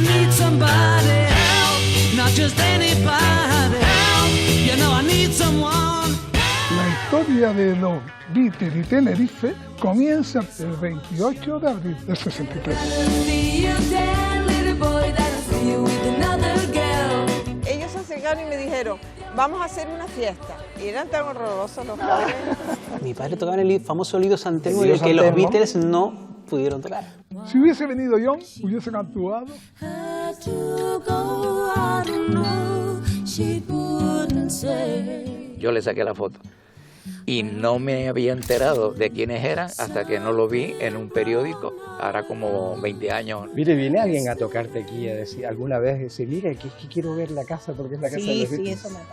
need somebody help, not just anybody help. You know I need someone. La historia de los Beatles y Tenerife comienza el 28 de abril del 63. Ellos se acercaron y me dijeron, vamos a hacer una fiesta. Y eran tan horrorosos los padres. Mi padre tocaba en el famoso Lido Santelmo y el que los Beatles no pudieron tocar. Si hubiese venido John, hubiesen actuado. Yo le saqué la foto y no me había enterado de quiénes eran hasta que no lo vi en un periódico, ahora como 20 años. Mire, viene alguien a tocarte aquí a decir, alguna vez, decir, mire, que quiero ver la casa porque es la casa de los Beatles. Sí, eso me ha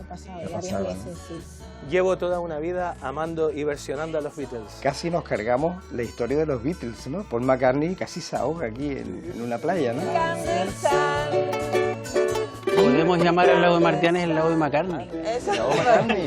pasado, varias veces, sí. Llevo toda una vida amando y versionando a los Beatles. Casi nos cargamos la historia de los Beatles, ¿no? Paul McCartney casi se ahoga aquí en una playa, ¿no? Podemos llamar al lago de Martianes el lago de McCartney. Eso es McCartney.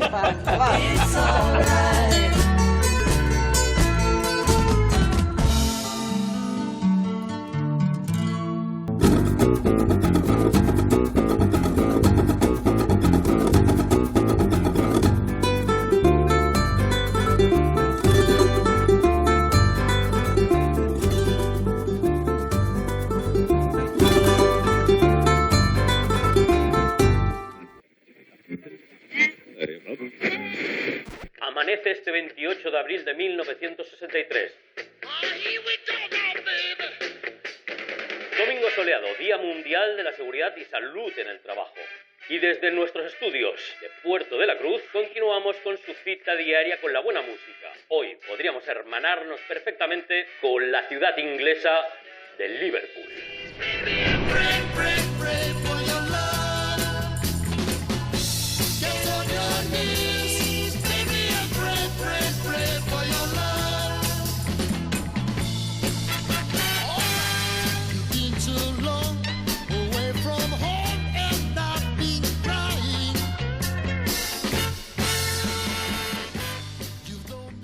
Amanece este 28 de abril de 1963. Domingo soleado, Día Mundial de la Seguridad y Salud en el Trabajo. Y desde nuestros estudios de Puerto de la Cruz continuamos con su cita diaria con la buena música. Hoy podríamos hermanarnos perfectamente con la ciudad inglesa de Liverpool.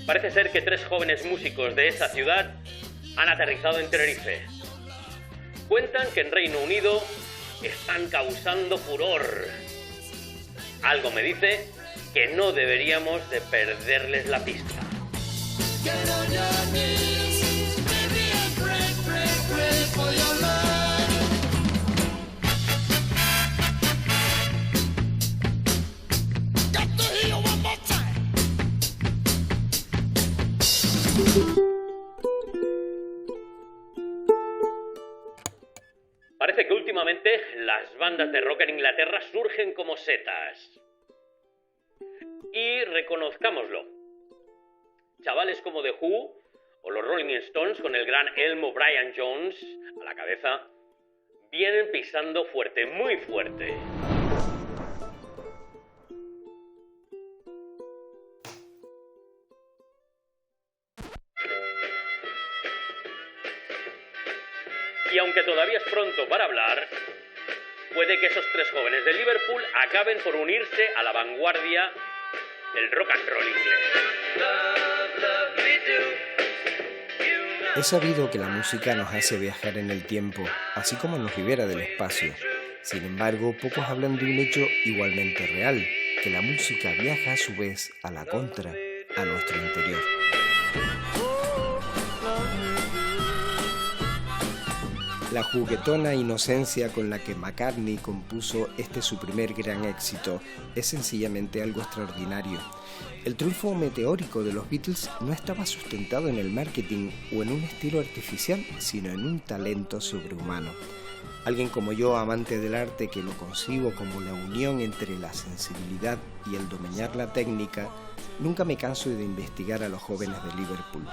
Parece ser que 3 jóvenes músicos de esa ciudad han aterrizado en Tenerife. Cuentan que en Reino Unido están causando furor. Algo me dice que no deberíamos de perderles la pista. Parece que últimamente las bandas de rock en Inglaterra surgen como setas. Y reconozcámoslo. Chavales como The Who o los Rolling Stones con el gran Elmo Brian Jones a la cabeza vienen pisando fuerte, muy fuerte. Y aunque todavía es pronto para hablar, puede que esos 3 jóvenes de Liverpool acaben por unirse a la vanguardia del rock and roll inglés. He sabido que la música nos hace viajar en el tiempo, así como nos libera del espacio. Sin embargo, pocos hablan de un hecho igualmente real, que la música viaja a su vez a la contra, a nuestro interior. La juguetona inocencia con la que McCartney compuso su primer gran éxito es sencillamente algo extraordinario. El triunfo meteórico de los Beatles no estaba sustentado en el marketing o en un estilo artificial, sino en un talento sobrehumano. Alguien como yo, amante del arte, que lo concibo como la unión entre la sensibilidad y el domeñar la técnica, nunca me canso de investigar a los jóvenes de Liverpool.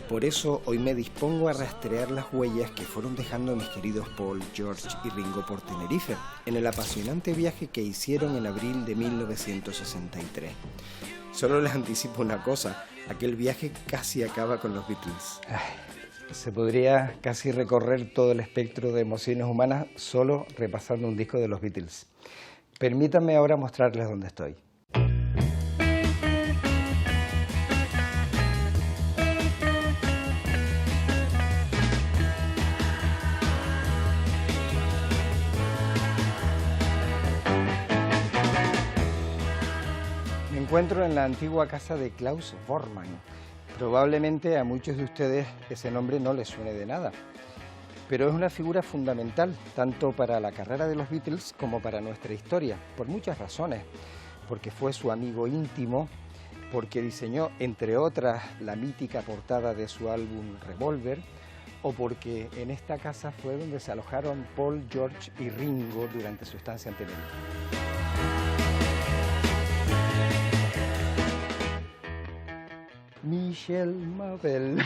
Por eso hoy me dispongo a rastrear las huellas que fueron dejando mis queridos Paul, George y Ringo por Tenerife, en el apasionante viaje que hicieron en abril de 1963. Solo les anticipo una cosa, aquel viaje casi acaba con los Beatles. Se podría casi recorrer todo el espectro de emociones humanas solo repasando un disco de los Beatles. Permítanme ahora mostrarles dónde estoy. encuentro en la antigua casa de Klaus Voormann. Probablemente a muchos de ustedes ese nombre no les suene de nada, pero es una figura fundamental tanto para la carrera de los Beatles como para nuestra historia, por muchas razones. Porque fue su amigo íntimo, porque diseñó, entre otras, la mítica portada de su álbum Revolver, o porque en esta casa fue donde se alojaron Paul, George y Ringo durante su estancia en Tenerife. Michelle Mabel,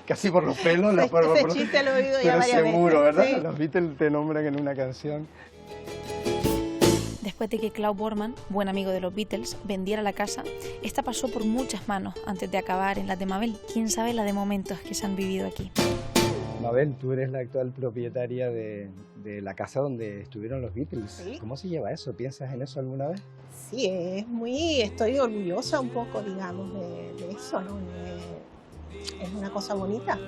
casi por los pelos, Ese chiste lo he oído ya varias veces. Seguro, ¿verdad? Sí. Los Beatles te nombran en una canción. Después de que Klaus Voormann, buen amigo de los Beatles, vendiera la casa, esta pasó por muchas manos antes de acabar en la de Mabel. ¿Quién sabe la de momentos que se han vivido aquí? Mabel, tú eres la actual propietaria de la casa donde estuvieron los Beatles. Sí. ¿Cómo se lleva eso? ¿Piensas en eso alguna vez? Sí, estoy orgullosa un poco, digamos, de eso, ¿no? Es una cosa bonita.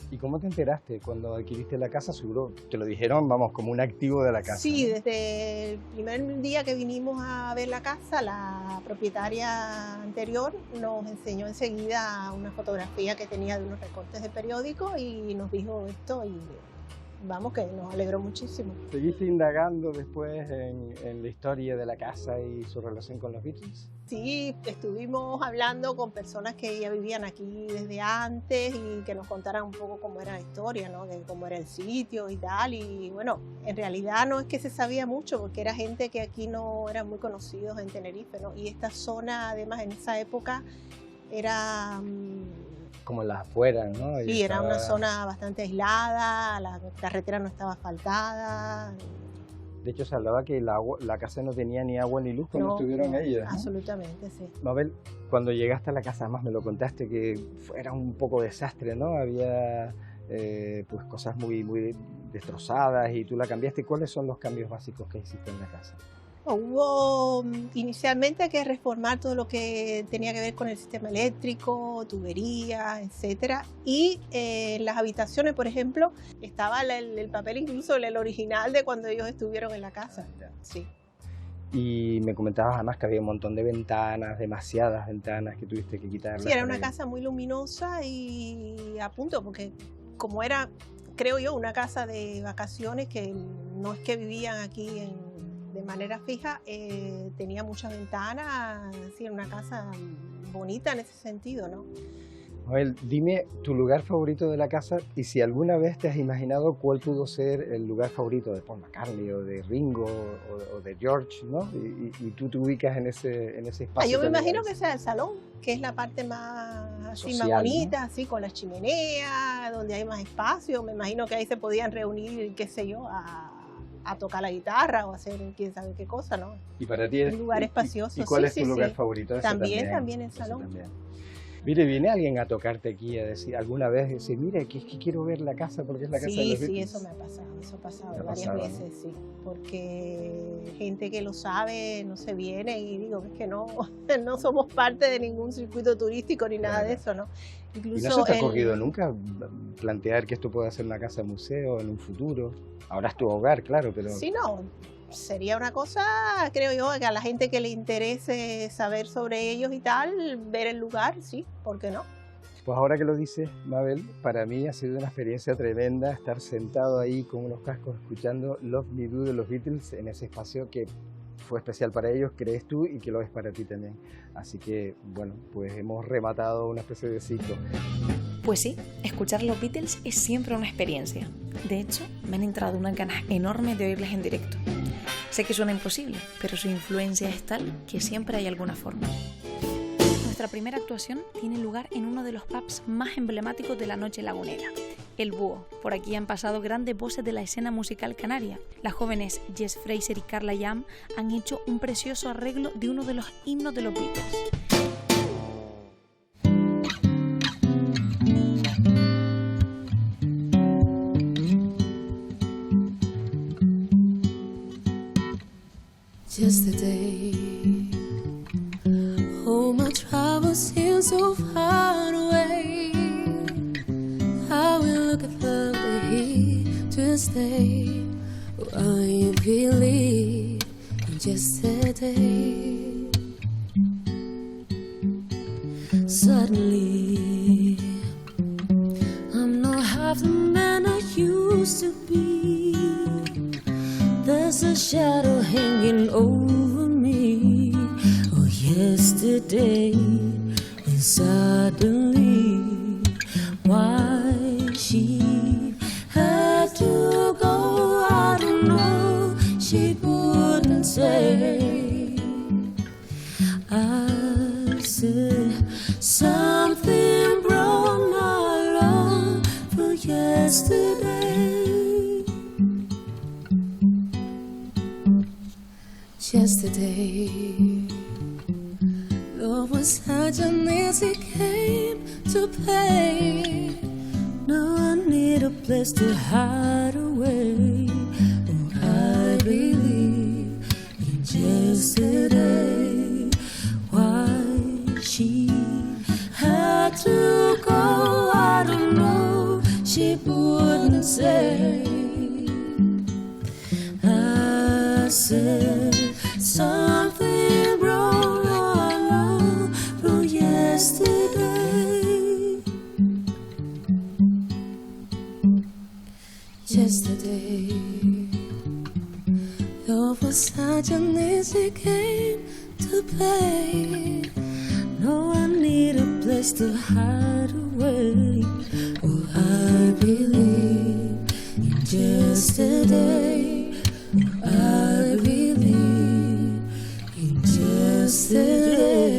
¿Y cómo te enteraste cuando adquiriste la casa? Seguro te lo dijeron, vamos, como un activo de la casa. Sí, ¿no? desde el primer día que vinimos a ver la casa, la propietaria anterior nos enseñó enseguida una fotografía que tenía de unos recortes de periódico y nos dijo esto y vamos, que nos alegró muchísimo. ¿Seguiste indagando después en la historia de la casa y su relación con los Beatles? Sí, estuvimos hablando con personas que ya vivían aquí desde antes y que nos contaran un poco cómo era la historia, ¿no? De cómo era el sitio y tal. Y bueno, en realidad no es que se sabía mucho, porque era gente que aquí no eran muy conocidos en Tenerife, ¿no? Y esta zona, además, en esa época era... como en las afueras, ¿no? Sí, era una zona bastante aislada, la carretera no estaba asfaltada. De hecho, se hablaba que la casa no tenía ni agua ni luz cuando estuvieron ellos, ¿no? Absolutamente, sí. Mabel, cuando llegaste a la casa, además me lo contaste, que era un poco desastre, ¿no? Había pues cosas muy destrozadas y tú la cambiaste. ¿Cuáles son los cambios básicos que hiciste en la casa? Hubo inicialmente que reformar todo lo que tenía que ver con el sistema eléctrico, tuberías, etcétera. Y en las habitaciones, por ejemplo, estaba el papel, incluso el original de cuando ellos estuvieron en la casa. Sí. Y me comentabas además que había un montón de ventanas, demasiadas ventanas que tuviste que quitarlas. Sí, era una casa muy luminosa y a punto, porque como era, creo yo, una casa de vacaciones, que no es que vivían aquí de manera fija, tenía muchas ventanas, sí, era una casa bonita en ese sentido, ¿no? Mabel, dime tu lugar favorito de la casa y si alguna vez te has imaginado cuál pudo ser el lugar favorito de Paul McCartney o de Ringo o de George, ¿no? Y tú te ubicas en ese espacio. Yo me imagino que sea el salón, que es la parte más, así, social, más bonita, ¿no? así, con las chimeneas, donde hay más espacio. Me imagino que ahí se podían reunir, qué sé yo, a tocar la guitarra o hacer quién sabe qué cosa, ¿no? Y para ti es un lugar espacioso. ¿Y cuál sí, es tu sí, lugar sí. favorito? Ese También el salón. Mire, ¿viene alguien a tocarte aquí a decir alguna vez, decir, mire, que quiero ver la casa porque es la casa de los Beatles? Sí, eso me ha pasado, varias ¿no? veces, sí, porque gente que lo sabe no se viene y digo, es que no somos parte de ningún circuito turístico ni nada de eso, ¿no? Incluso ¿Y no se te ha ocurrido nunca plantear que esto pueda ser una casa museo en un futuro? Ahora es tu hogar, claro, pero... Sí, no, sería una cosa, creo yo, que a la gente que le interese saber sobre ellos y tal, ver el lugar, sí, ¿por qué no? Pues ahora que lo dices, Mabel, para mí ha sido una experiencia tremenda estar sentado ahí con unos cascos escuchando Love Me Do de los Beatles en ese espacio que fue especial para ellos, crees tú, y que lo es para ti también. Así que, bueno, pues hemos rematado una especie de ciclo. Pues sí, escuchar a los Beatles es siempre una experiencia. De hecho, me han entrado unas ganas enormes de oírles en directo. Sé que suena imposible, pero su influencia es tal que siempre hay alguna forma. Nuestra primera actuación tiene lugar en uno de los pubs más emblemáticos de la noche lagunera, El Búho. Por aquí han pasado grandes voces de la escena musical canaria. Las jóvenes Jess Fraser y Carla Yam han hecho un precioso arreglo de uno de los himnos de los Beatles. Just a day. Oh, my troubles seem so far away. I will look at lovely here to stay. Oh, I believe in yesterday. Suddenly, I'm not half the man I used to be. There's a shadow hanging over me. Oh, yesterday, and suddenly, why she had to go, I don't know. She wouldn't say. I said something broke my love for yesterday. Yesterday, love was such an easy game to play. Now I need a place to hide away. Oh, I believe in yesterday. Why she had to go, I don't know. She wouldn't say. I said something wrong from yesterday. Yesterday, love was such an easy game to play. No, I need a place to hide away. Oh, I believe in yesterday. Oh, I believe in yesterday.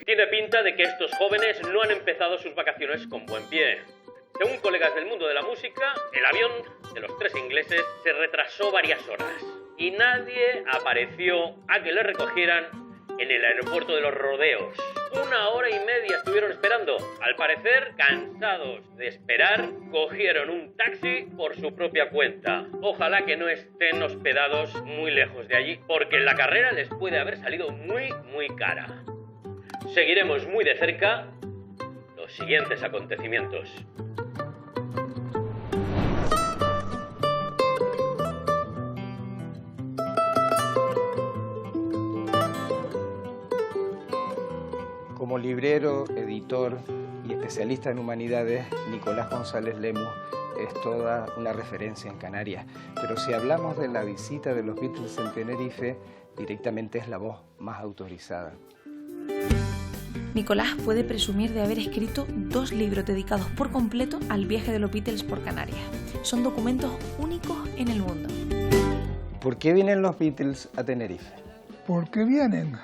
Tiene pinta de que estos jóvenes no han empezado sus vacaciones con buen pie. Según colegas del mundo de la música, el avión de los tres ingleses se retrasó varias horas y nadie apareció a que le recogieran en el aeropuerto de los Rodeos. 1 hora y media estuvieron esperando. Al parecer, cansados de esperar, cogieron un taxi por su propia cuenta. Ojalá que no estén hospedados muy lejos de allí, porque la carrera les puede haber salido muy, muy cara. Seguiremos muy de cerca los siguientes acontecimientos. Como librero, editor y especialista en humanidades, Nicolás González Lemus es toda una referencia en Canarias. Pero si hablamos de la visita de los Beatles en Tenerife, directamente es la voz más autorizada. Nicolás puede presumir de haber escrito 2 libros dedicados por completo al viaje de los Beatles por Canarias. Son documentos únicos en el mundo. ¿Por qué vienen los Beatles a Tenerife? ¿Por qué vienen?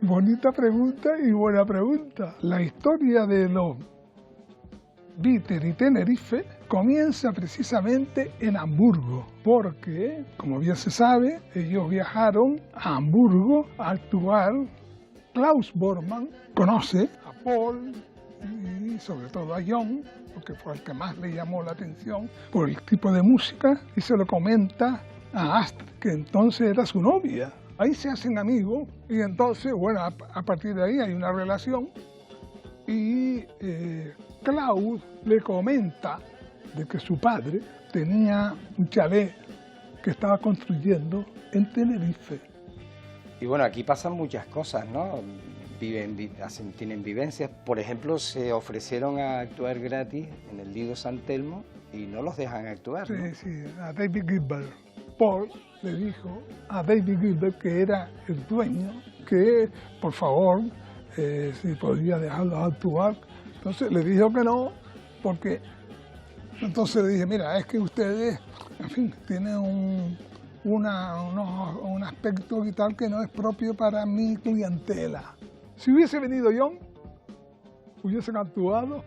Bonita pregunta y buena pregunta. La historia de los Beatles y Tenerife comienza precisamente en Hamburgo, porque, como bien se sabe, ellos viajaron a Hamburgo a actuar. Klaus Bormann conoce a Paul y sobre todo a John, porque fue el que más le llamó la atención por el tipo de música, y se lo comenta a Astrid, que entonces era su novia. Ahí se hacen amigos y entonces, bueno, a partir de ahí hay una relación y Klaus le comenta de que su padre tenía un chalet que estaba construyendo en Tenerife. Y bueno, aquí pasan muchas cosas, ¿no? Tienen vivencias. Por ejemplo, se ofrecieron a actuar gratis en el Lido San Telmo y no los dejan actuar, ¿no? Sí, a David Gilbert. Paul le dijo a David Gilbert, que era el dueño, que por favor, si podía dejarlos actuar. Entonces le dijo que no, porque entonces le dije, mira, es que ustedes, en fin, tienen un aspecto y tal que no es propio para mi clientela. Si hubiese venido John, hubiesen actuado,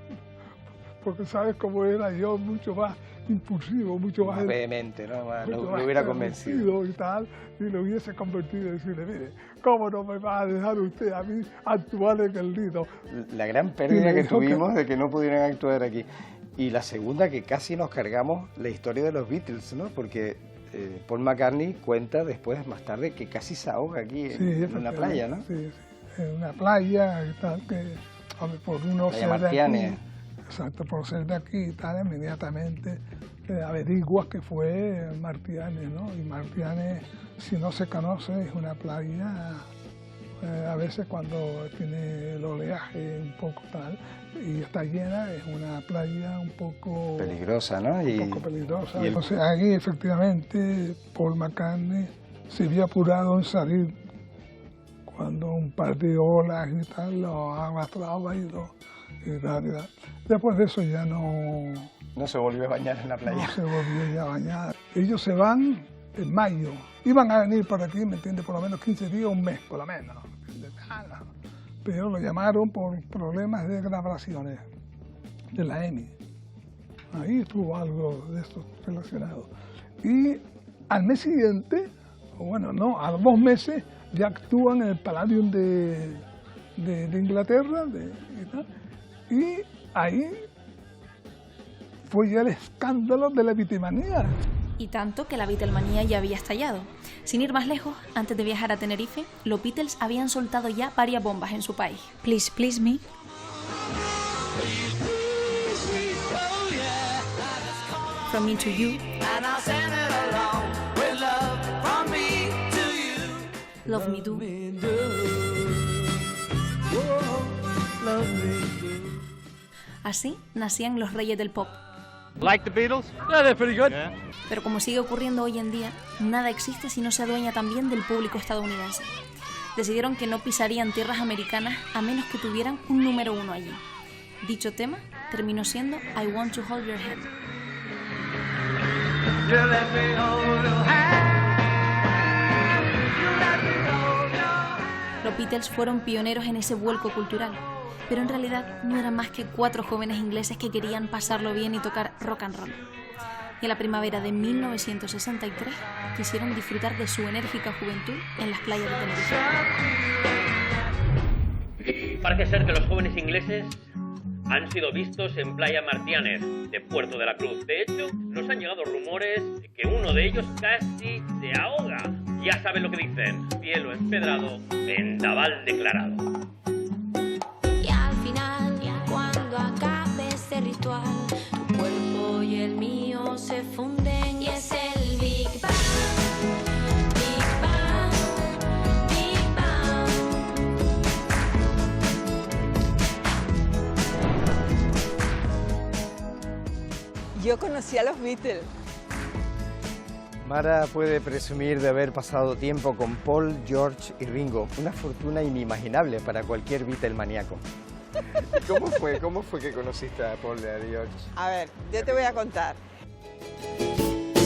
porque sabes cómo era John, mucho más impulsivo, mucho más vehemente, ¿no? Lo hubiera convencido y tal, y lo hubiese convertido en decirle, mire, ¿cómo no me va a dejar usted a mí actuar en el Lido? La gran pérdida que tuvimos de que no pudieran actuar aquí. Y la segunda, que casi nos cargamos la historia de los Beatles, ¿no? Porque Paul McCartney cuenta después, más tarde, que casi se ahoga aquí en la playa, ¿no? Sí. en una playa y tal, que hombre, por uno Playa ser Martianes. de aquí, exacto, por ser de aquí y tal, inmediatamente averiguas que fue Martianes, ¿no? Y Martianes, si no se conoce, es una playa, a veces cuando tiene el oleaje un poco tal, y está llena, es una playa un poco peligrosa, ¿no? Un poco peligrosa. Entonces ahí efectivamente Paul McCartney se vio apurado en salir cuando un par de olas y tal lo arrastraba y tal. Después de eso ya no se volvió a bañar en la playa. No se volvió ya a bañar. Ellos se van en mayo. Iban a venir por aquí, ¿me entiendes? Por lo menos 15 días, un mes, por lo menos. Nada. Pero lo llamaron por problemas de grabaciones de la EMI. Ahí estuvo algo de esto relacionado. Y al mes siguiente, bueno, no, a los 2 meses, ya actúan en el Palladium de Inglaterra. Y ahí fue ya el escándalo de la Beatlemanía. Y tanto que la Beatlemanía ya había estallado. Sin ir más lejos, antes de viajar a Tenerife, los Beatles habían soltado ya varias bombas en su país. Please, Please Me, From Me to You, Love Me Do. Así nacían los reyes del pop. Like the Beatles? Yeah, they're pretty good. Yeah. Pero como sigue ocurriendo hoy en día, nada existe si no se adueña también del público estadounidense. Decidieron que no pisarían tierras americanas a menos que tuvieran un número 1 allí. Dicho tema terminó siendo I Want to Hold Your Hand. Los Beatles fueron pioneros en ese vuelco cultural, pero en realidad no eran más que 4 jóvenes ingleses que querían pasarlo bien y tocar rock and roll. Y en la primavera de 1963 quisieron disfrutar de su enérgica juventud en las playas de Tenerife. Parece ser que los jóvenes ingleses han sido vistos en Playa Martianes, de Puerto de la Cruz. De hecho, nos han llegado rumores de que uno de ellos casi se ahoga. Ya saben lo que dicen: cielo empedrado, vendaval declarado. Y al final, cuando acabe este ritual, tu cuerpo y el mío se funden y es el Big Bang. Big Bang, Big Bang. Yo conocí a los Beatles. Mara puede presumir de haber pasado tiempo con Paul, George y Ringo, una fortuna inimaginable para cualquier Beatlemaníaco. ¿Cómo fue que conociste a Paul y a George? A ver, yo te voy a contar.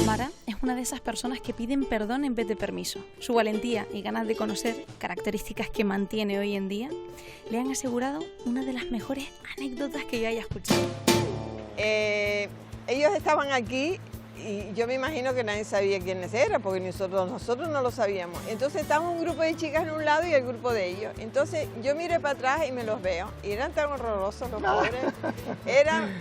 Mara es una de esas personas que piden perdón en vez de permiso. Su valentía y ganas de conocer, características que mantiene hoy en día, le han asegurado una de las mejores anécdotas que yo haya escuchado. Ellos estaban aquí y yo me imagino que nadie sabía quiénes eran, porque nosotros no lo sabíamos. Entonces estaba un grupo de chicas en un lado y el grupo de ellos. Entonces yo miré para atrás y me los veo. Y eran tan horrorosos los pobres. Eran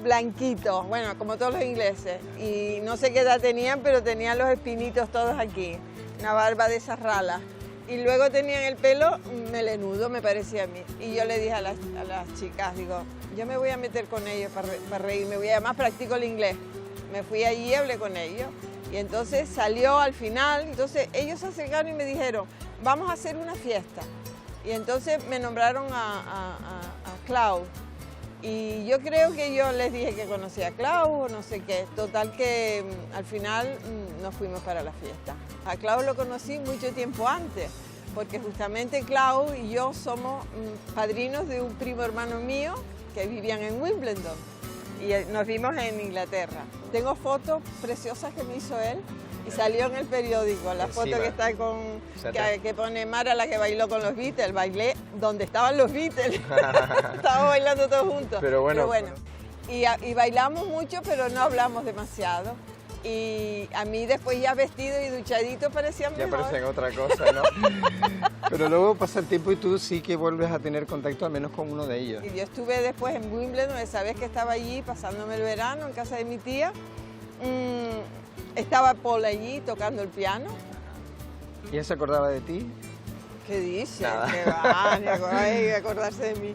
blanquitos, bueno, como todos los ingleses. Y no sé qué edad tenían, pero tenían los espinitos todos aquí. Una barba de esas ralas. Y luego tenían el pelo melenudo, me parecía a mí. Y yo le dije a las chicas, digo, yo me voy a meter con ellos para reírme. Además practico el inglés. Me fui allí y hablé con ellos. Y entonces salió al final, entonces ellos se acercaron y me dijeron, vamos a hacer una fiesta. Y entonces me nombraron a Klaus. Y yo creo que yo les dije que conocía a Klaus o no sé qué. Total que al final nos fuimos para la fiesta. A Klaus lo conocí mucho tiempo antes, porque justamente Klaus y yo somos padrinos de un primo hermano mío que vivían en Wimbledon. Y nos vimos en Inglaterra. Tengo fotos preciosas que me hizo él y salió en el periódico. La foto que está con que pone Mara, la que bailó con los Beatles. Bailé donde estaban los Beatles. Estábamos bailando todos juntos. Pero bueno. Y bailamos mucho, pero no hablamos demasiado. Y a mí después ya vestido y duchadito parecían mejor. Ya parecían otra cosa, ¿no? Pero luego pasa el tiempo y tú sí que vuelves a tener contacto al menos con uno de ellos. Y yo estuve después en Wimbledon, esa vez que estaba allí pasándome el verano en casa de mi tía. Estaba Paul allí tocando el piano. ¿Y él se acordaba de ti? ¿Qué dice? Nada. ¿Qué va? Hay que acordarse de mí.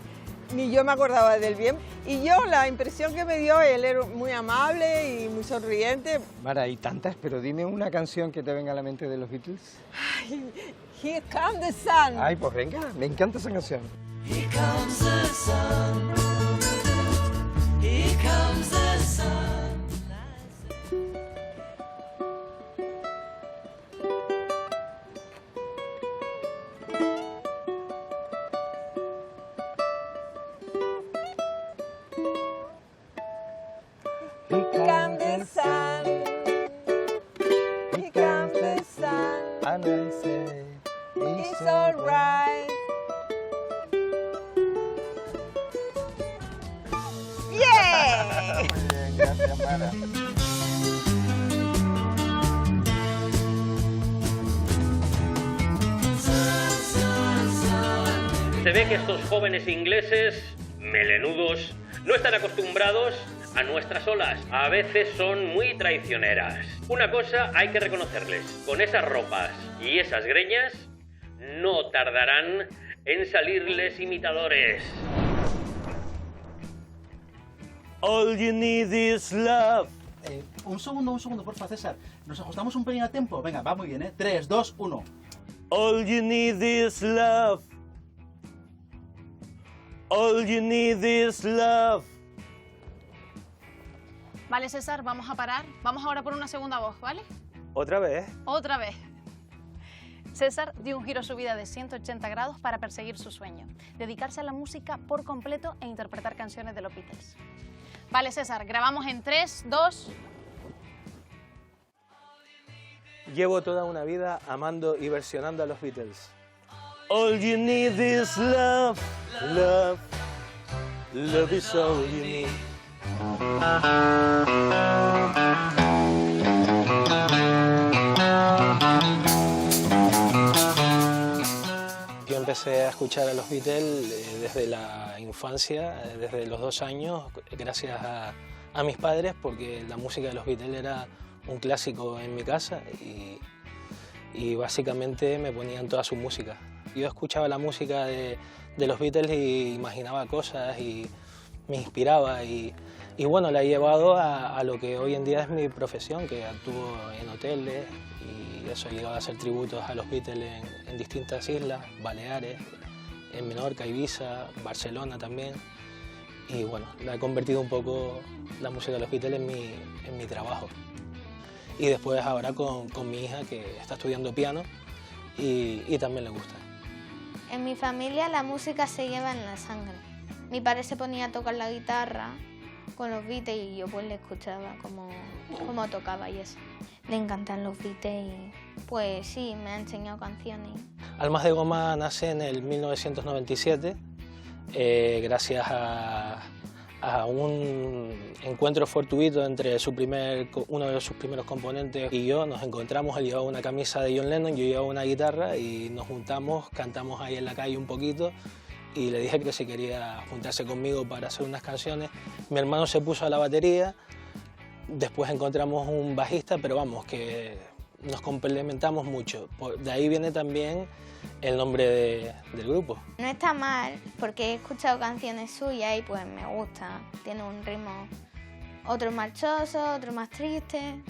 Ni yo me acordaba del bien. Y yo, la impresión que me dio, él era muy amable y muy sonriente. Mara, hay tantas, pero dime una canción que te venga a la mente de los Beatles. Ay, Here Comes the Sun. Ay, pues venga, me encanta esa canción. Here comes the sun. Here comes the sun. Here comes the sun. Here comes the sun. And I say, It's alright. ¡Yeah! Muy bien, gracias, Mara. Se ve que estos jóvenes ingleses, melenudos, no están acostumbrados a nuestras olas. A veces son muy traicioneras. Una cosa hay que reconocerles. Con esas ropas y esas greñas, no tardarán en salirles imitadores. All you need is love. Un segundo, porfa, César. Nos ajustamos un pelín a tiempo. Venga, va muy bien, ¿eh? 3, 2, 1. All you need is love. All you need is love. Vale, César, vamos a parar. Vamos ahora por una segunda voz, ¿vale? ¿Otra vez? Otra vez. César dio un giro a su vida de 180 grados para perseguir su sueño, dedicarse a la música por completo e interpretar canciones de los Beatles. Vale, César, grabamos en 3, 2... Llevo toda una vida amando y versionando a los Beatles. All you need is love. Love. Love is all you need. Yo empecé a escuchar a los Beatles desde la infancia, desde los 2 años, gracias a mis padres, porque la música de los Beatles era un clásico en mi casa y básicamente me ponían toda su música. Yo escuchaba la música de los Beatles y imaginaba cosas y me inspiraba y bueno, la he llevado a lo que hoy en día es mi profesión, que actúo en hoteles y eso, he llegado a hacer tributos a los Beatles en distintas islas, Baleares, en Menorca, Ibiza, Barcelona también. Y bueno, la he convertido un poco la música de los Beatles en mi trabajo. Y después ahora con mi hija, que está estudiando piano y también le gusta. En mi familia la música se lleva en la sangre. Mi padre se ponía a tocar la guitarra con los Beatles y yo pues le escuchaba cómo tocaba y eso. Le encantan los Beatles y pues sí, me ha enseñado canciones. Almas de Goma nace en el 1997 gracias a un encuentro fortuito entre uno de sus primeros componentes y yo. Nos encontramos, él llevaba una camisa de John Lennon, yo llevaba una guitarra y nos juntamos, cantamos ahí en la calle un poquito y le dije que si quería juntarse conmigo para hacer unas canciones. Mi hermano se puso a la batería, después encontramos un bajista, pero vamos, que nos complementamos mucho. De ahí viene también el nombre del grupo. No está mal, porque he escuchado canciones suyas y pues me gusta. Tiene un ritmo, otro marchoso, otro más triste.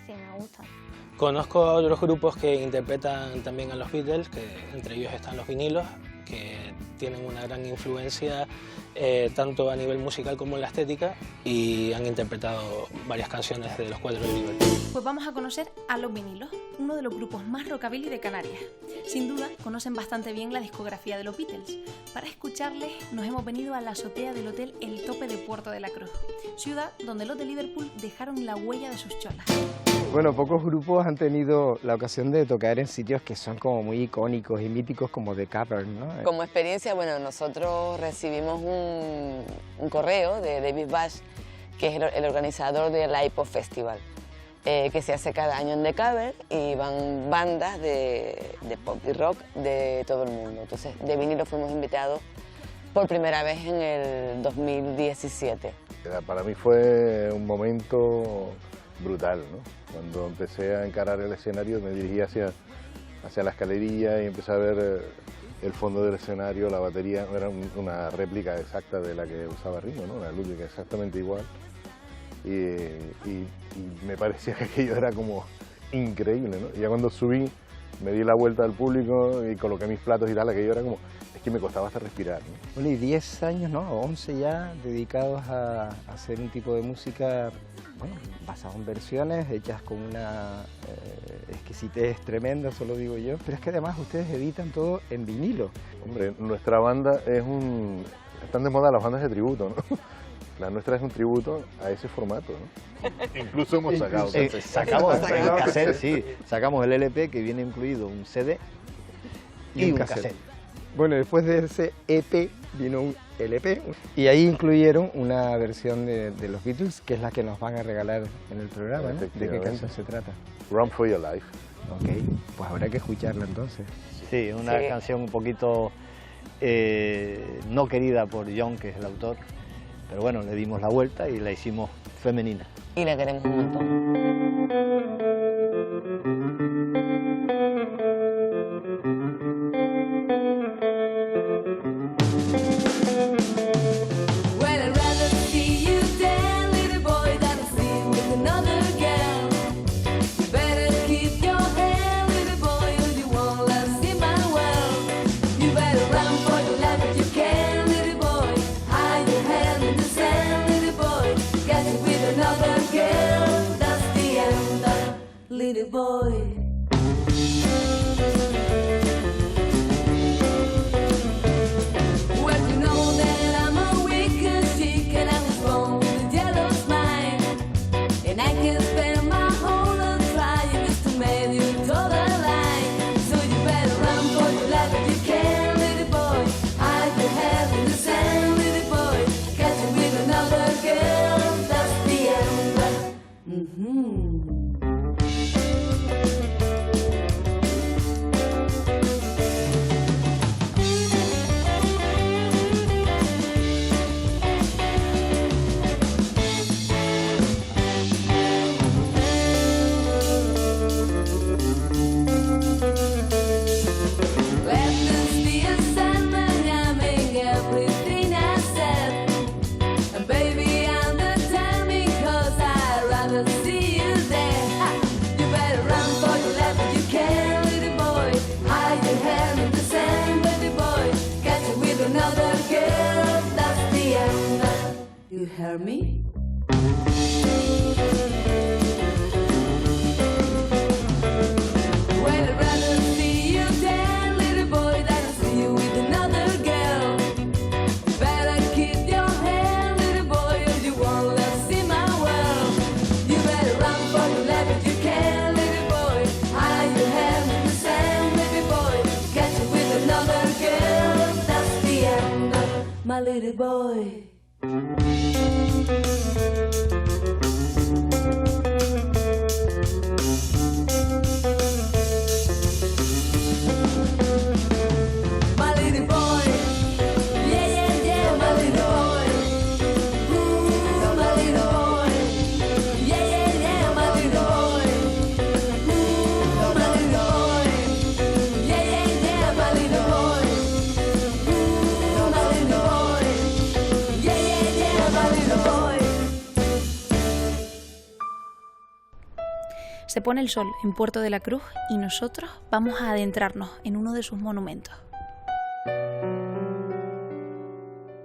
Sí, me gusta. Conozco a otros grupos que interpretan también a los Beatles, que entre ellos están los Vinilos, que tienen una gran influencia tanto a nivel musical como en la estética y han interpretado varias canciones de los Cuatro de Libertad. Pues vamos a conocer a Los Vinilos, uno de los grupos más rockabilly de Canarias. Sin duda, conocen bastante bien la discografía de los Beatles. Para escucharles, nos hemos venido a la azotea del Hotel El Tope de Puerto de la Cruz, ciudad donde los de Liverpool dejaron la huella de sus cholas. Bueno, pocos grupos han tenido la ocasión de tocar en sitios que son como muy icónicos y míticos como The Cavern, ¿no? Como experiencia, bueno, nosotros recibimos un correo de David Bash, que es el organizador del iPod Festival, que se hace cada año en The Cavern y van bandas de pop y rock de todo el mundo. Entonces, de vinilo fuimos invitados por primera vez en el 2017. Para mí fue un momento brutal, ¿no? Cuando empecé a encarar el escenario me dirigí hacia la escalería y empecé a ver el fondo del escenario, la batería, era una réplica exacta de la que usaba Ringo, ¿no? Una Ludwig exactamente igual. Y me parecía que aquello era como increíble, ¿no? Y ya cuando subí, me di la vuelta al público y coloqué mis platos y tal, aquello era como, es que me costaba hasta respirar, ¿no? Bueno, y 10 años, ¿no? 11 ya dedicados a hacer un tipo de música, bueno, basado en versiones, hechas con una exquisitez tremenda, solo digo yo, pero es que además ustedes editan todo en vinilo. Hombre, nuestra banda están de moda las bandas de tributo, ¿no? La nuestra es un tributo a ese formato, ¿no? Incluso hemos sacado sacamos el cassette, sí, sacamos el LP que viene incluido un CD y un cassette. Bueno, después de ese EP vino un LP y ahí incluyeron una versión de los Beatles, que es la que nos van a regalar en el programa, ¿no? ¿De qué canción se trata? Run for Your Life. Ok, pues habrá que escucharla entonces. Sí, una canción un poquito no querida por John, que es el autor, pero bueno, le dimos la vuelta y la hicimos femenina. Y la queremos un montón. Well, I'd rather see you dead, little boy, than sleep with another girl. You better keep your head, little boy, or you won't last in my world. You better run for your life if you can, little boy. Hide your head in the sand, little boy. Get you with another girl, that's the end, little boy. Well, you know that I'm a wicked chick and I was born with a jealous mind. And I can spend my whole life trying just to make you toe the line. So you better run for your life if you can, little boy. Hide your head in the sand, little boy. Catch you with another girl, that's the end. Let this be a sign that I'm in everything I said. And baby, understand me, 'cause I'd rather see you there. Ha! You better run for your life if you can, little boy. Hide your head in the sand, little boy. Catch you with another girl, that's the end. You hear me? Well, I'd rather see you dead, little boy, than see you with another girl. Better keep your head, little boy, or you won't last in my world. You better run for your life if you can, little boy. Hide your head in the sand, little boy. Catch you with another girl, that's the end, my little boy. My little boy, yeah, yeah, yeah, my little boy. Ooh, my little boy, yeah, yeah, yeah, my little boy. Ooh, my little boy, yeah, yeah, yeah, my little boy. Ooh, my little boy, yeah, yeah, yeah, my little boy. Se pone el sol en Puerto de la Cruz y nosotros vamos a adentrarnos en uno de sus monumentos.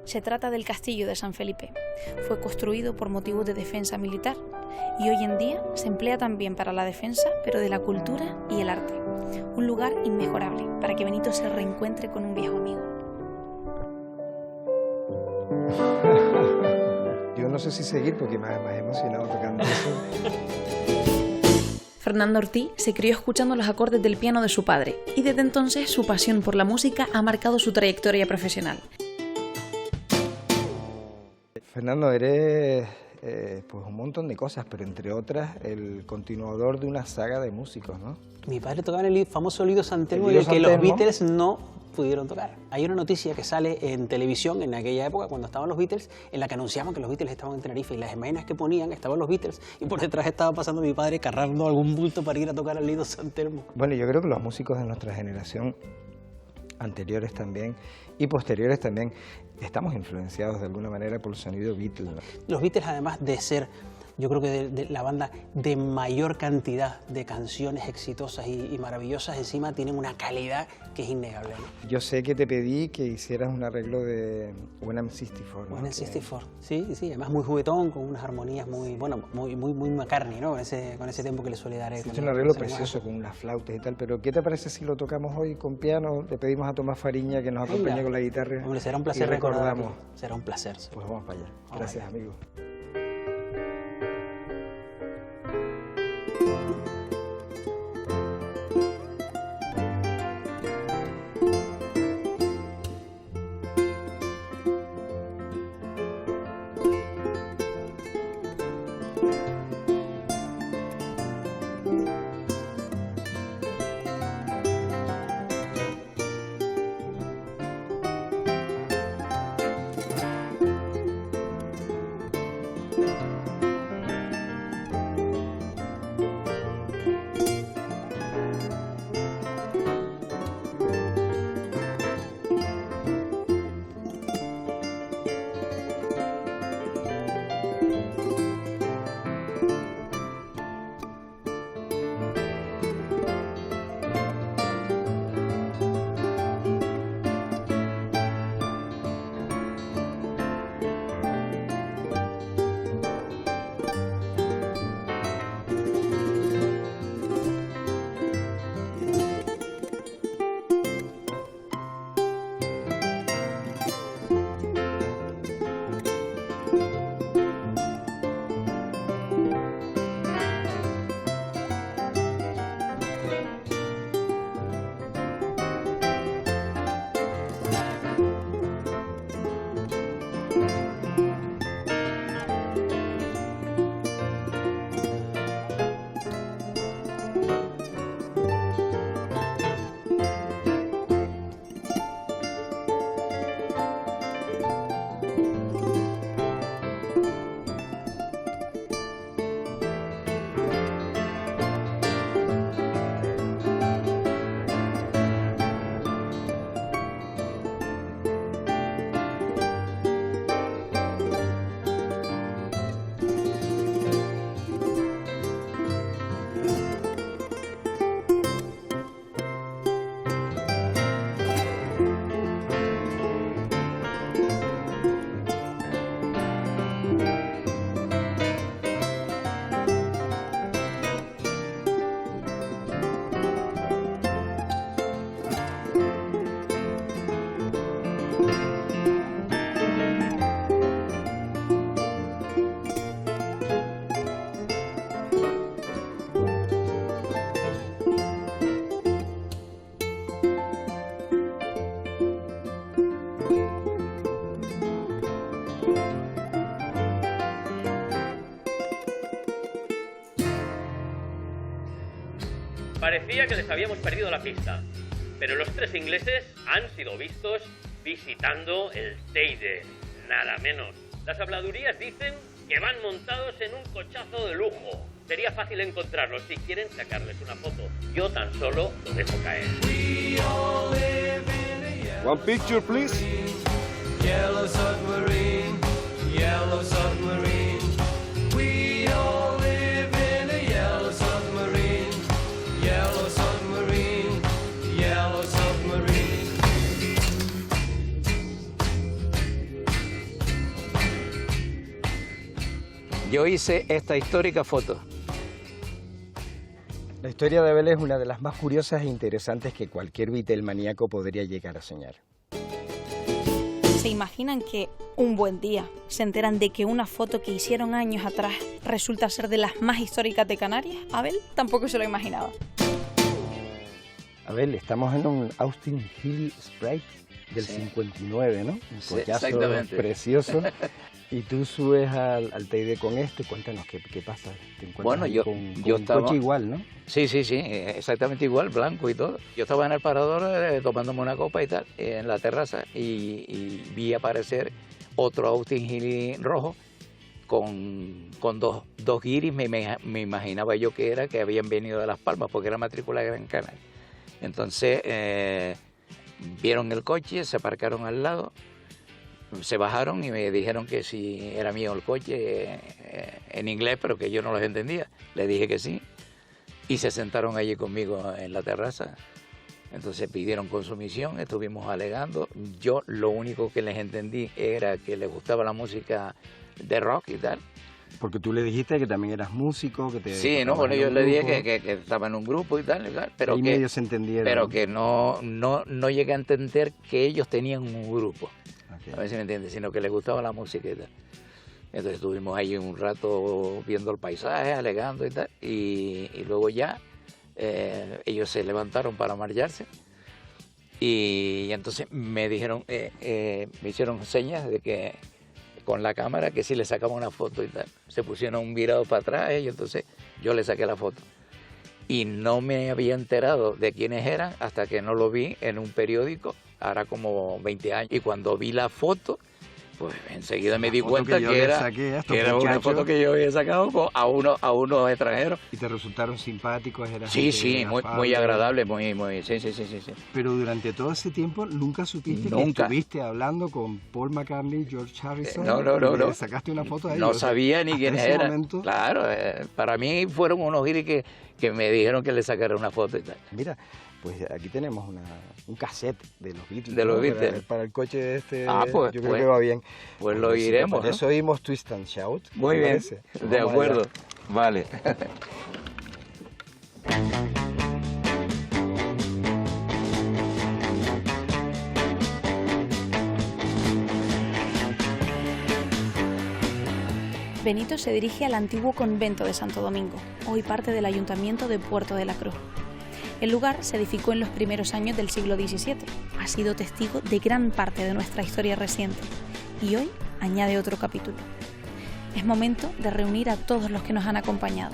Se trata del Castillo de San Felipe. Fue construido por motivos de defensa militar y hoy en día se emplea también para la defensa, pero de la cultura y el arte. Un lugar inmejorable para que Benito se reencuentre con un viejo amigo. Yo no sé si seguir porque me he emocionado tocando eso. Fernando Ortiz se crió escuchando los acordes del piano de su padre y desde entonces su pasión por la música ha marcado su trayectoria profesional. Fernando, eres pues un montón de cosas, pero entre otras el continuador de una saga de músicos, ¿no? Mi padre tocaba en el famoso Lido San Telmo, El Lido en el que San los Telmo. Beatles no pudieron tocar. Hay una noticia que sale en televisión en aquella época, cuando estaban los Beatles, en la que anunciaban que los Beatles estaban en Tenerife, y las imágenes que ponían estaban los Beatles, y por detrás estaba pasando mi padre cargando algún bulto para ir a tocar al Lido San Telmo. Bueno, yo creo que los músicos de nuestra generación, anteriores también y posteriores también, estamos influenciados de alguna manera por el sonido Beatles, ¿no? Los Beatles, además de ser, yo creo que de la banda de mayor cantidad de canciones exitosas y maravillosas, encima tienen una calidad que es innegable, ¿no? Yo sé que te pedí que hicieras un arreglo de When I'm 64, ¿no? When I'm 64, sí, además muy juguetón, con unas armonías muy, bueno, muy McCartney, ¿no? Con ese tempo que le suele dar. Es un arreglo precioso con unas flautas y tal, pero ¿qué te parece si lo tocamos hoy con piano? Le pedimos a Tomás Fariña que nos acompañe con la guitarra. Hombre, será un placer recordarlo. Será un placer. Sí. Pues vamos para allá. Gracias, amigo. Parecía que les habíamos perdido la pista, pero los tres ingleses han sido vistos visitando el Teide, nada menos. Las habladurías dicen que van montados en un cochazo de lujo. Sería fácil encontrarlos si quieren sacarles una foto. Yo tan solo lo dejo caer. One picture, please. Yellow submarine, yellow submarine. We all live in a yellow submarine, yellow submarine, yellow submarine. Yo hice esta histórica foto. La historia de Abel es una de las más curiosas e interesantes que cualquier Beatlemaníaco podría llegar a soñar. ¿Se imaginan que un buen día se enteran de que una foto que hicieron años atrás resulta ser de las más históricas de Canarias? Abel tampoco se lo imaginaba. Abel, estamos en un Austin Healey Sprite del 59, ¿no? Un cochazo precioso. Y tú subes al TID con cuéntanos qué pasa. ¿Te encuentras Bueno, ahí yo con estaba... un coche igual, ¿no? Sí, exactamente igual, blanco y todo. Yo estaba en el parador tomándome una copa y tal, en la terraza, y vi aparecer otro Austin Healey rojo con dos guiris. Me imaginaba yo que habían venido de Las Palmas, porque era matrícula de Gran Canaria. Entonces, vieron el coche, se aparcaron al lado, se bajaron y me dijeron que si era mío el coche, en inglés, pero que yo no los entendía. Le dije que sí, y se sentaron allí conmigo en la terraza. Entonces pidieron consumición, estuvimos alegando. Yo lo único que les entendí era que les gustaba la música de rock y tal. Porque tú le dijiste que también eras músico, que te... Sí, no, bueno, yo le dije que estaba en un grupo y tal, pero ahí que medio se entendieron. Pero que no llegué a entender que ellos tenían un grupo. Okay. A ver si me entiendes, sino que les gustaba la música y tal. Entonces estuvimos ahí un rato viendo el paisaje, alegando y tal, y luego ya ellos se levantaron para marcharse, y entonces me dijeron, me hicieron señas de que con la cámara que si le sacaba una foto y tal. Se pusieron un virado para atrás y entonces yo le saqué la foto. Y no me había enterado de quiénes eran hasta que no lo vi en un periódico, ahora como 20 años. Y cuando vi la foto, pues enseguida me di cuenta que era una foto que yo había sacado a unos extranjeros. ¿Y te resultaron simpáticos? Sí, muy agradable, sí. Pero durante todo ese tiempo nunca supiste que estuviste hablando con Paul McCartney, George Harrison. No. ¿Sacaste una foto de ellos? No sabía ni quiénes eran. Momento... Claro, para mí fueron unos giris que me dijeron que le sacara una foto y tal. Mira, pues aquí tenemos un cassette de los Beatles. De los Beatles. Para el coche este, pues, yo creo que va bien. Pues lo iremos, ¿no? Eso oímos Twist and Shout. Muy bien, de acuerdo. Vale. Benito se dirige al antiguo convento de Santo Domingo, hoy parte del Ayuntamiento de Puerto de la Cruz. El lugar se edificó en los primeros años del siglo XVII, ha sido testigo de gran parte de nuestra historia reciente y hoy añade otro capítulo. Es momento de reunir a todos los que nos han acompañado.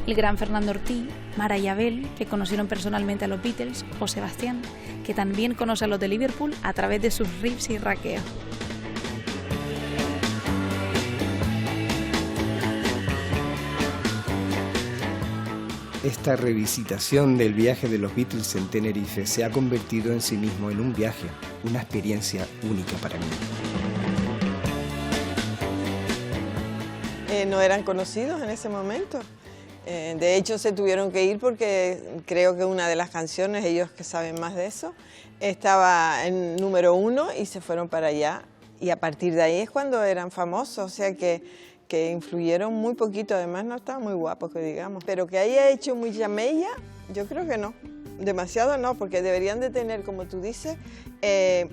El gran Fernando Ortiz, Mara y Abel, que conocieron personalmente a los Beatles, o Sebastián, que también conoce a los de Liverpool a través de sus riffs y raqueos. Esta revisitación del viaje de los Beatles en Tenerife se ha convertido en sí mismo en un viaje, una experiencia única para mí. No eran conocidos en ese momento. De hecho, se tuvieron que ir porque creo que una de las canciones, ellos que saben más de eso, estaba en número 1 y se fueron para allá. Y a partir de ahí es cuando eran famosos, o sea que influyeron muy poquito, además no estaban muy guapos, que digamos. Pero que haya hecho mucha mella, yo creo que no. Demasiado no, porque deberían de tener, como tú dices,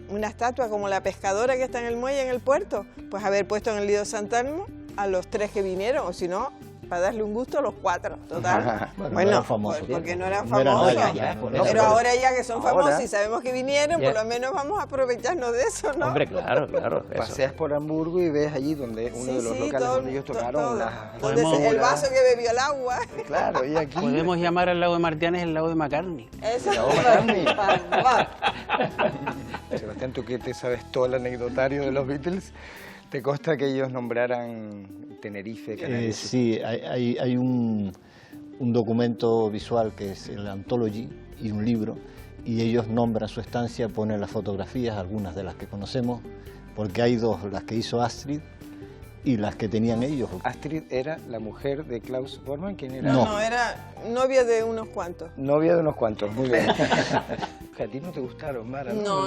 una estatua como la pescadora que está en el muelle, en el puerto, pues haber puesto en el Lido Sant'Elmo a los 3 que vinieron, o si no, para darle un gusto a los 4, total. Bueno, no eran famosos, porque no eran no eran famosos. nadie, Pero ahora ya que son famosos Ahora, y sabemos que vinieron, por lo menos vamos a aprovecharnos de eso, ¿no? Hombre, claro. Paseas por Hamburgo y ves allí donde uno de los locales donde ellos tocaron. Donde el vaso que bebió el agua. Claro, y aquí... Podemos llamar al lago de Martianes el lago de McCartney. Eso. Sebastián, tú que te sabes todo el anecdotario de los Beatles, ¿te consta que ellos nombraran Tenerife, Canarias? Sí, hay un documento visual que es el Anthology y un libro, y ellos nombran su estancia, ponen las fotografías, algunas de las que conocemos, porque hay dos, las que hizo Astrid y las que tenían ellos. Astrid era la mujer de Klaus Bormann, ¿quién era? No, era novia de unos cuantos. Novia de unos cuantos, muy bien. ¿A ti no te gustaron, Mara? No.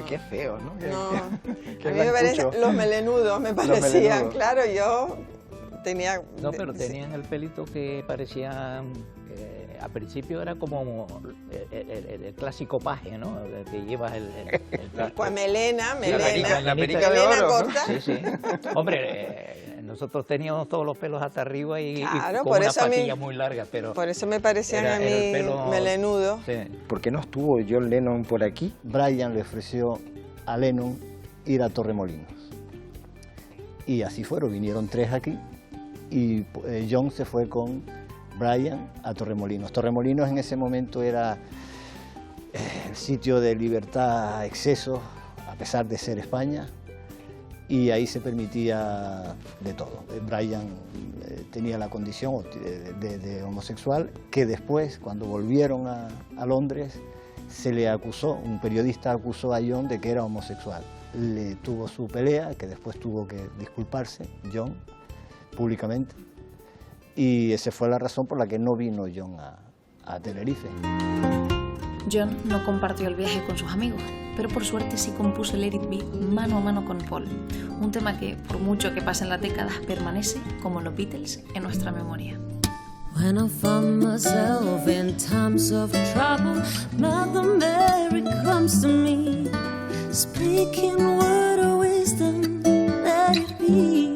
Qué feo, ¿no? A mí me parecen los melenudos, me parecían, claro, yo tenía... No, pero tenían el pelito que parecía... al principio era como el clásico paje, ¿no? El que llevas Pues melena. La perica de oro, corta. ¿no? Sí. Hombre, nosotros teníamos todos los pelos hasta arriba y claro, con una patilla muy larga, pero... Por eso me parecían a mí melenudos. Sí. ¿Por qué no estuvo John Lennon por aquí? Brian le ofreció a Lennon ir a Torremolinos. Y así fueron, vinieron 3 aquí y John se fue con Brian a Torremolinos. Torremolinos en ese momento era el sitio de libertad, exceso, a pesar de ser España, y ahí se permitía de todo. Brian tenía la condición de homosexual, que después, cuando volvieron a Londres, se le acusó, un periodista acusó a John de que era homosexual. Le tuvo su pelea, que después tuvo que disculparse, John, públicamente, y esa fue la razón por la que no vino John a Tenerife. John no compartió el viaje con sus amigos, pero por suerte sí compuso Let It Be mano a mano con Paul, un tema que, por mucho que pasen las décadas, permanece, como los Beatles, en nuestra memoria. When I found myself in times of trouble, Mother Mary comes to me, speaking word of wisdom, let it be.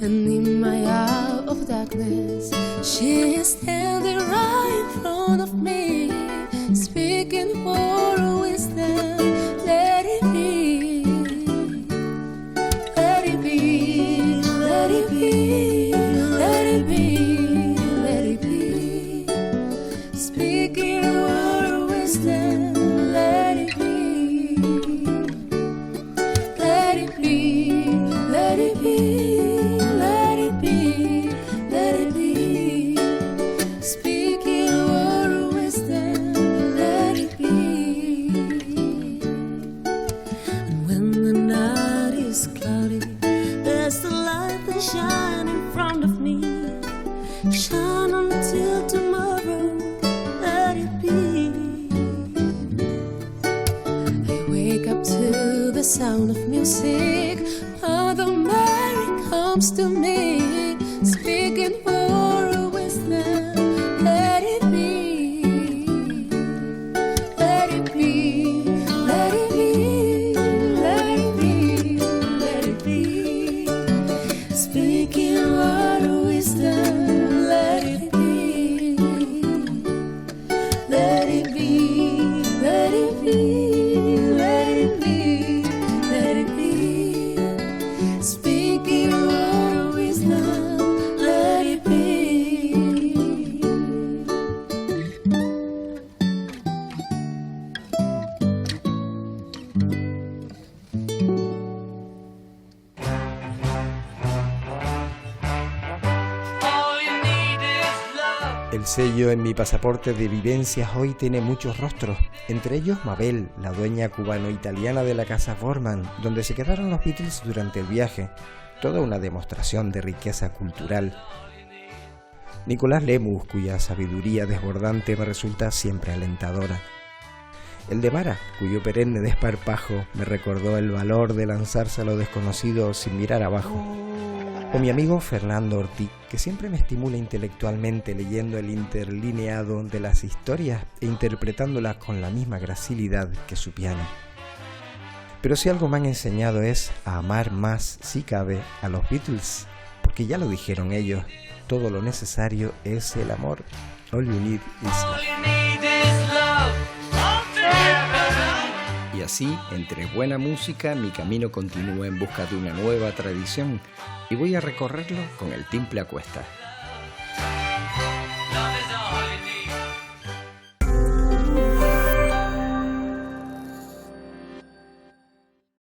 And in my hour of darkness, she is standing right in front of me, speaking word of wisdom, let it be. Let it be, let it be. Let it be, let it be. Speaking word of wisdom, let it be. Let it be, let it be, let it be, let it be. Speaking word of wisdom, let it be. And when the night is cloudy, there's the light that shines in front of me. Shine until tomorrow, let it be. I wake up to the sound of music. Mother Mary comes to me, speaking word of wisdom, let it be. Let it be, let it be, let it be, let it be. Speaking word of wisdom. Let it be, let it be, let it be, let it be, let it be. Speaking word of wisdom, let it be. El sello en mi pasaporte de vivencias hoy tiene muchos rostros, entre ellos Mabel, la dueña cubano-italiana de la casa Borman, donde se quedaron los Beatles durante el viaje, toda una demostración de riqueza cultural. Nicolás Lemus, cuya sabiduría desbordante me resulta siempre alentadora. El de Mara, cuyo perenne desparpajo me recordó el valor de lanzarse a lo desconocido sin mirar abajo. O mi amigo Fernando Ortiz, que siempre me estimula intelectualmente leyendo el interlineado de las historias e interpretándolas con la misma gracilidad que su piano. Pero si algo me han enseñado es a amar más, si cabe, a los Beatles, porque ya lo dijeron ellos, todo lo necesario es el amor. All you need is love. Y así, entre buena música, mi camino continúa en busca de una nueva tradición y voy a recorrerlo con el timple a cuestas.